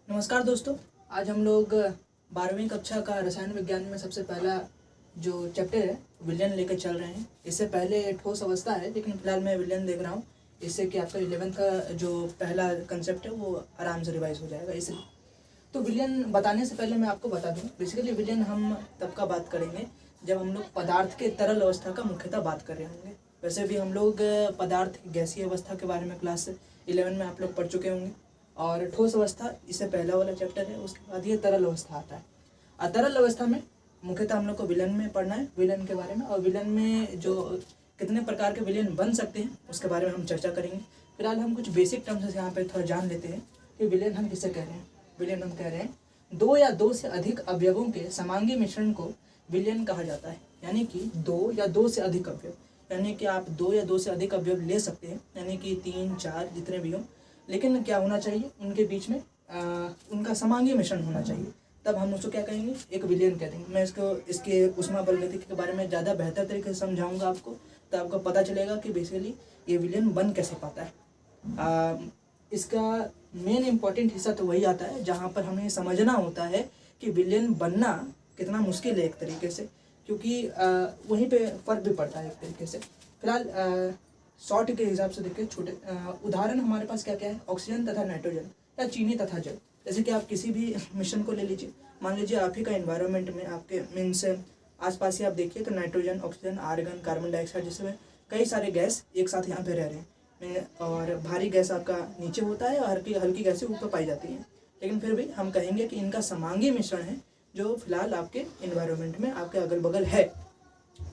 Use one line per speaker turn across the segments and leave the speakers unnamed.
नमस्कार दोस्तों, आज हम लोग 12वीं कक्षा का रसायन विज्ञान में सबसे पहला जो चैप्टर है विलयन लेकर चल रहे हैं। इससे पहले ठोस अवस्था है, लेकिन फिलहाल मैं विलयन देख रहा हूँ, इससे कि आपका 11th का जो पहला कंसेप्ट है वो आराम से रिवाइज हो जाएगा। इसलिए तो विलयन बताने से पहले मैं आपको बता दूँ, बेसिकली विलयन हम तब का बात करेंगे जब हम लोग पदार्थ के तरल अवस्था का मुख्यतः बात कर रहे होंगे। वैसे भी हम लोग पदार्थ गैसीय अवस्था के बारे में क्लास 11 में आप लोग पढ़ चुके होंगे, और ठोस अवस्था इससे पहला वाला चैप्टर है। उसके बाद ये तरल अवस्था आता है। तरल अवस्था में मुख्यतः हम लोग को विलयन में पढ़ना है, विलयन के बारे में, और विलयन में जो कितने प्रकार के विलयन बन सकते हैं उसके बारे में हम चर्चा करेंगे। फिलहाल हम कुछ बेसिक टर्म्स यहाँ पे थोड़ा जान लेते हैं कि विलयन हम किसे कह रहे हैं। विलयन हम कह रहे हैं दो या दो से अधिक अवयवों के समांगी मिश्रण को विलयन कहा जाता है। यानी कि दो या दो से अधिक अवयव, यानी कि आप दो या दो से अधिक अवयव ले सकते हैं, यानी कि 3, 4 जितने भी हों, लेकिन क्या होना चाहिए उनके बीच में उनका समांगी मिश्रण होना चाहिए, तब हम उसको क्या कहेंगे, एक विलयन कह देंगे। मैं इसके ऊष्माबलगतिकी के बारे में ज़्यादा बेहतर तरीके से समझाऊंगा आपको, तो आपको पता चलेगा कि बेसिकली ये विलयन बन कैसे पाता है। इसका मेन इम्पॉर्टेंट हिस्सा तो वही आता है जहाँ पर हमें समझना होता है कि विलयन बनना कितना मुश्किल है एक तरीके से, क्योंकि वहीं पे फर्क भी पड़ता है एक तरीके से। फिलहाल शॉर्ट के हिसाब से देखिए, छोटे उदाहरण हमारे पास क्या क्या है, ऑक्सीजन तथा नाइट्रोजन या चीनी तथा जल। जैसे कि आप किसी भी मिश्रण को ले लीजिए, मान लीजिए आप ही का एनवायरनमेंट में आपके मीन्स आसपास ही आप देखिए तो nitrogen, oxygen, argon, carbon dioxide, जिसमें कई सारे गैस एक साथ यहाँ पे रह रहे हैं, और भारी गैस आपका नीचे होता है और हल्की गैसें ऊपर पाई जाती हैं। लेकिन फिर भी हम कहेंगे कि इनका समांगी मिश्रण है जो फिलहाल आपके एनवायरनमेंट में आपके अगल बगल है,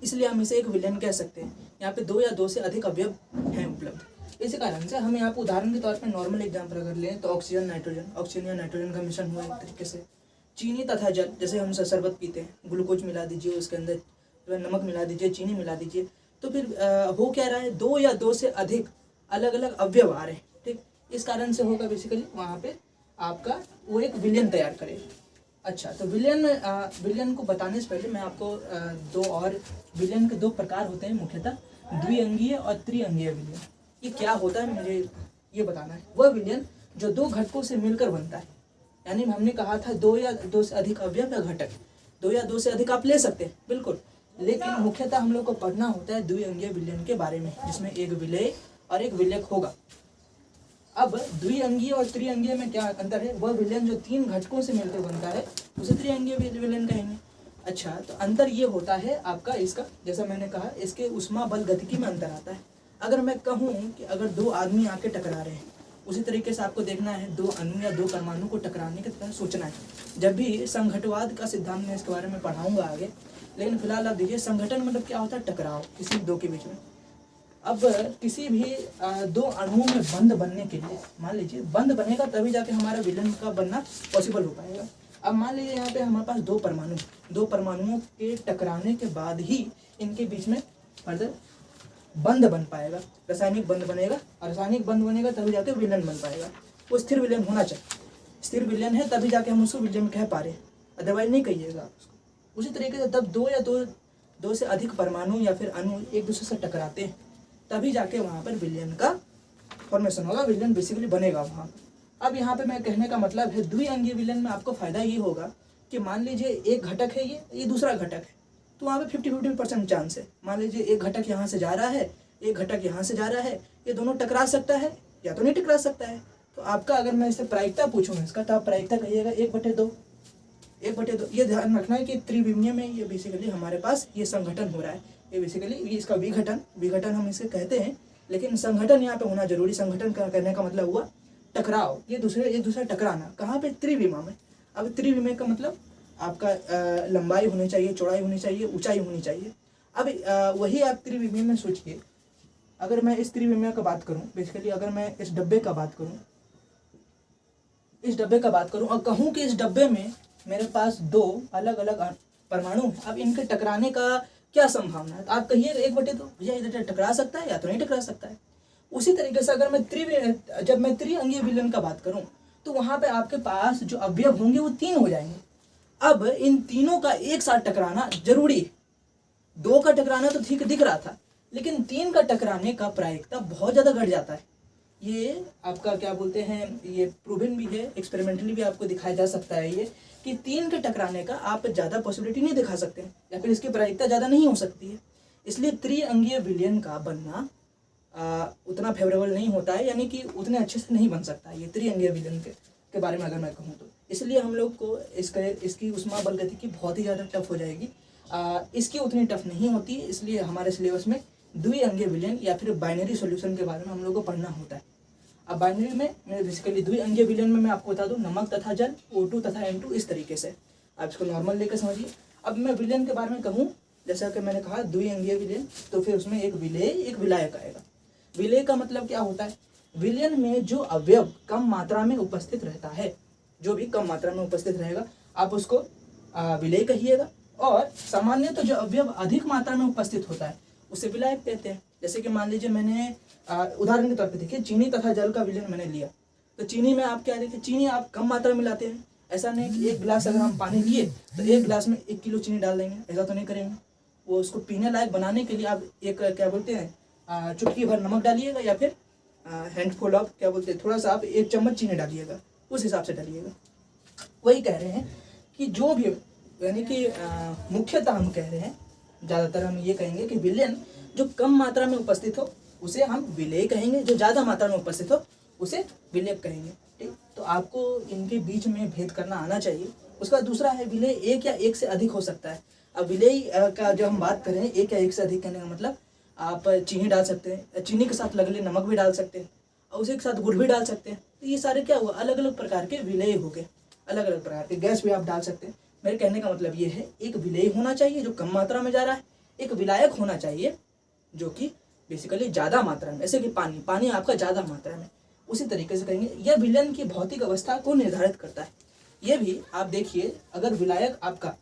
इसलिए हम इसे एक विलयन कह सकते हैं। यहाँ पे दो या दो से अधिक अवयव हैं उपलब्ध। इसी कारण से हम यहाँ पे उदाहरण के तौर पर नॉर्मल एग्जाम्पल अगर लें तो ऑक्सीजन या नाइट्रोजन का मिश्रण हुआ एक तरीके से। चीनी तथा जल, जैसे हम शरबत पीते हैं, ग्लूकोज मिला दीजिए, उसके अंदर नमक मिला दीजिए, चीनी मिला दीजिए, तो फिर हो क्या रहा है, दो या दो से अधिक अलग अलग अवयव आ रहे हैं। ठीक, इस कारण से होगा बेसिकली वहाँ पे आपका वो एक विलयन तैयार करेगा। अच्छा, तो विलयन को बताने से पहले मैं आपको दो और विलयन के दो प्रकार होते हैं मुख्यतः, द्विअंगीय और त्रिअंगीय विलयन। ये क्या होता है मुझे ये बताना है। वह विलयन जो दो घटकों से मिलकर बनता है, यानी हमने कहा था दो या दो से अधिक अवयव या घटक, दो या दो से अधिक आप ले सकते हैं बिल्कुल, लेकिन मुख्यतः हम लोग को पढ़ना होता है द्विअंगीय विलयन के बारे में, जिसमें एक विलेय और एक विलयक होगा। अब द्विअंगीय और त्रिअंगीय में क्या अंतर है, वह विलयन जो तीन घटकों से मिलकर बनता है उसे त्रिअंगीय विलयन कहेंगे। अच्छा, तो अंतर ये होता है आपका इसका, जैसा मैंने कहा, इसके ऊष्मा बल गतिकी में अंतर आता है। अगर मैं कहूँ कि अगर दो आदमी आके टकरा रहे हैं, उसी तरीके से आपको देखना है दो अणु या दो परमाणु को टकराने की तरह सोचना है। जब भी संघटवाद का सिद्धांत, मैं इसके बारे में पढ़ाऊंगा आगे, लेकिन फिलहाल आप देखिए संगठन मतलब क्या होता है, टकराव किसी दो के बीच में। अब किसी भी दो अणुओं में बंध बनने के लिए, मान लीजिए बंध बनेगा तभी जाके हमारा विलयन का बनना पॉसिबल हो पाएगा। अब मान लीजिए यहाँ पे हमारे पास दो परमाणुओं के टकराने के बाद ही इनके बीच में फर्दर बंध बन पाएगा, रासायनिक बंध बनेगा, और रासायनिक बंध बनेगा तभी जाके विलयन बन पाएगा। वो स्थिर विलयन होना चाहिए, स्थिर विलयन है तभी जाके हम उसको विलयन कह पा रहे हैं, अदरवाइज नहीं कहिएगा आप उसको। उसी तरीके से तब दो या दो से अधिक परमाणु या फिर अणु एक दूसरे से टकराते हैं तभी जाके वहाँ पर विलयन का फॉर्मेशन होगा, विलयन बेसिकली बनेगा वहाँ पर। अब यहाँ पे मैं कहने का मतलब है द्विअंगीय विलयन में आपको फायदा ये होगा कि मान लीजिए एक घटक है, ये दूसरा घटक है, तो वहाँ पे 50-50% चांस है। मान लीजिए एक घटक यहाँ से जा रहा है, एक घटक यहाँ से जा रहा है, ये दोनों टकरा सकता है या तो नहीं टकरा सकता है। तो आपका अगर मैं इससे प्रायिकता पूछूँ इसका, तो आप प्रायिकता कहिएगा 1/2। ये ध्यान रखना है कि त्रिविमीय में ये बेसिकली हमारे पास ये संगठन हो रहा है, ये बेसिकली ये इसका विघटन हम इसे कहते हैं, लेकिन संगठन यहाँ पे होना जरूरी। संगठन करने का मतलब हुआ टकराव, एक दूसरे टकराना। कहाँ पे, त्रिविमा में। अब त्रिविमीय का मतलब आपका लंबाई होनी चाहिए, चौड़ाई होनी चाहिए, ऊंचाई होनी चाहिए। अब वही आप त्रिविमीय में सोचिए, अगर मैं इस त्रिविमीय का बात करूँ, बेसिकली अगर मैं इस डब्बे का बात करूँ और कहूँ कि इस डब्बे में मेरे पास दो अलग अलग परमाणु हैं, अब इनके टकराने का क्या संभावना है, तो आप कहिए 1/2, भैया इधर टकरा सकता है या तो नहीं टकरा सकता है। उसी तरीके से अगर जब मैं त्रिअंगीय विलयन का बात करूं, तो वहां पे आपके पास जो अवयव होंगे वो 3 हो जाएंगे। अब इन तीनों का एक साथ टकराना जरूरी है। 2 का टकराना तो ठीक दिख रहा था, लेकिन 3 का टकराने का प्रायिकता बहुत ज्यादा घट जाता है। ये आपका क्या बोलते हैं, ये प्रूवन भी है, एक्सपेरिमेंटली भी आपको दिखाया जा सकता है ये कि 3 के टकराने का आप ज़्यादा पॉसिबिलिटी नहीं दिखा सकते या फिर इसकी प्रायिकता ज़्यादा नहीं हो सकती है। इसलिए त्रिअंगीय विलयन का बनना उतना फेवरेबल नहीं होता है, यानी कि उतने अच्छे से नहीं बन सकता ये त्रिअंगीय विलयन के बारे में अगर मैं कहूँ तो। इसलिए हम लोग को इसकी ऊष्मा बल गति की बहुत ही ज़्यादा टफ हो जाएगी। इसकी उतनी टफ नहीं होती है, इसलिए हमारे सिलेबस में द्विअंगीय विलयन या फिर बाइनरी सॉल्यूशन के बारे में हम लोग को पढ़ना होता है। अब बाइनरी में बेसिकली द्विअंगीय विलयन में मैं आपको बता दूं, नमक तथा जल, O2 तथा N2, इस तरीके से आप इसको नॉर्मल लेकर समझिए। अब मैं विलयन के बारे में कहूँ, जैसा कि मैंने कहा द्विअंगीय विलयन, तो फिर उसमें एक विलेय एक विलायक आएगा। विलेय का मतलब क्या होता है, विलयन में जो अवयव कम मात्रा में उपस्थित रहता है, जो भी कम मात्रा में उपस्थित रहेगा आप उसको विलेय कहिएगा, और सामान्यतः जो अवयव अधिक मात्रा में उपस्थित होता है उसे विलायक कहते हैं। जैसे कि मान लीजिए मैंने उदाहरण के तौर पे देखिए, चीनी तथा जल का विलयन मैंने लिया, तो चीनी में आप क्या देखिए, चीनी आप कम मात्रा में लाते हैं। ऐसा नहीं कि 1 गिलास अगर हम पानी लिए तो 1 गिलास में 1 किलो चीनी डाल देंगे, ऐसा तो नहीं करेंगे। वो उसको पीने लायक बनाने के लिए आप एक क्या बोलते हैं चुटकी भर नमक डालिएगा, या फिर हैंडफुल ऑफ क्या बोलते हैं, थोड़ा सा आप 1 चम्मच चीनी डालिएगा, उस हिसाब से डालिएगा। वही कह रहे हैं कि जो भी, यानी कि मुख्यतः हम कह रहे हैं, ज़्यादातर हम ये कहेंगे कि विलयन जो कम मात्रा में उपस्थित हो उसे हम विलेय कहेंगे, जो ज़्यादा मात्रा में उपस्थित हो उसे विलेयक कहेंगे। ठीक, तो आपको इनके बीच में भेद करना आना चाहिए। उसका दूसरा है विलेय एक या एक से अधिक हो सकता है। अब विलेय का जो हम बात करें, एक या एक से अधिक कहने का मतलब आप चीनी डाल सकते हैं, चीनी के साथ लगले नमक भी डाल सकते हैं, और उसी के साथ गुड़ भी डाल सकते हैं। तो ये सारे क्या हुआ, अलग अलग प्रकार के विलेय हो गए, अलग अलग प्रकार के। गैस भी आप डाल सकते हैं। मेरे कहने का मतलब ये है, एक विलेय होना चाहिए जो कम मात्रा में जा रहा है, एक विलायक होना चाहिए जो कि बेसिकली ज़्यादा मात्रा में, जैसे कि पानी आपका ज़्यादा मात्रा में। उसी तरीके से करेंगे, यह विलयन की भौतिक अवस्था को निर्धारित करता है। ये भी आप देखिए, अगर विलायक आपका,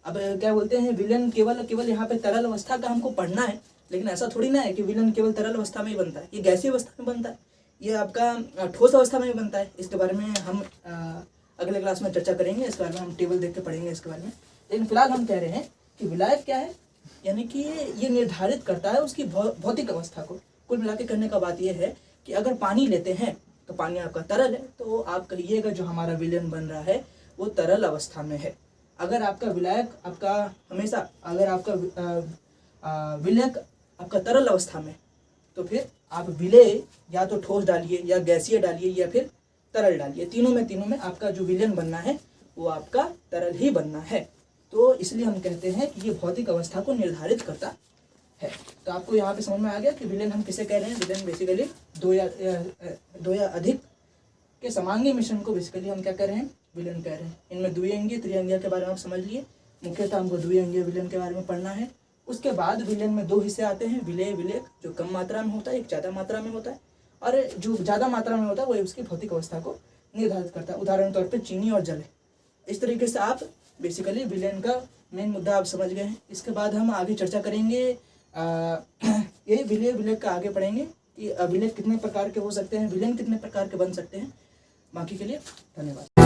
अब क्या बोलते हैं, विलयन केवल यहाँ पे तरल अवस्था का हमको पढ़ना है, लेकिन ऐसा थोड़ी ना है कि विलयन केवल तरल अवस्था में ही बनता है। ये गैसीय अवस्था में बनता है, ये आपका ठोस अवस्था में भी बनता है। इसके बारे में हम अगले क्लास में चर्चा करेंगे, इसके बारे में हम टेबल देख के पढ़ेंगे इसके बारे में। लेकिन फिलहाल हम कह रहे हैं कि विलायक क्या है, यानी कि ये निर्धारित करता है उसकी भौतिक अवस्था को। कुल मिला के कहने का बात यह है कि अगर पानी लेते हैं तो पानी आपका तरल है, तो आप कहिएगा जो हमारा विलयन बन रहा है वो तरल अवस्था में है। अगर आपका विलायक आपका हमेशा, अगर आपका विलायक आपका तरल अवस्था में, तो फिर आप विलेय या तो ठोस डालिए या गैसीय डालिए या फिर तरल डालिए, तीनों में आपका जो विलयन बनना है वो आपका तरल ही बनना है। तो इसलिए हम कहते हैं कि ये भौतिक अवस्था को निर्धारित करता है। तो आपको यहाँ पे समझ में आ गया कि विलयन हम किसे कह रहे हैं। विलयन बेसिकली दो या अधिक के समांगी मिश्रण को बेसिकली हम क्या कह रहे हैं, विलयन कह रहे हैं। इनमें द्विअंगीय त्रिअंगीय के बारे में आप समझ लिए। मुख्यतः हमको द्विअंगीय विलयन के बारे में पढ़ना है। उसके बाद विलयन में 2 हिस्से आते हैं, विलेय विलेयक, जो कम मात्रा में होता है, एक ज़्यादा मात्रा में होता है, और जो ज़्यादा मात्रा में होता है वही उसकी भौतिक अवस्था को निर्धारित करता है। उदाहरण के तौर पर चीनी और जल। इस तरीके से आप बेसिकली विलयन का मेन मुद्दा आप समझ गए हैं। इसके बाद हम आगे चर्चा करेंगे, यही विलेय विलेयक का आगे पढ़ेंगे कि विलेय कितने प्रकार के हो सकते हैं, विलयन कितने प्रकार के बन सकते हैं। बाकी के लिए धन्यवाद।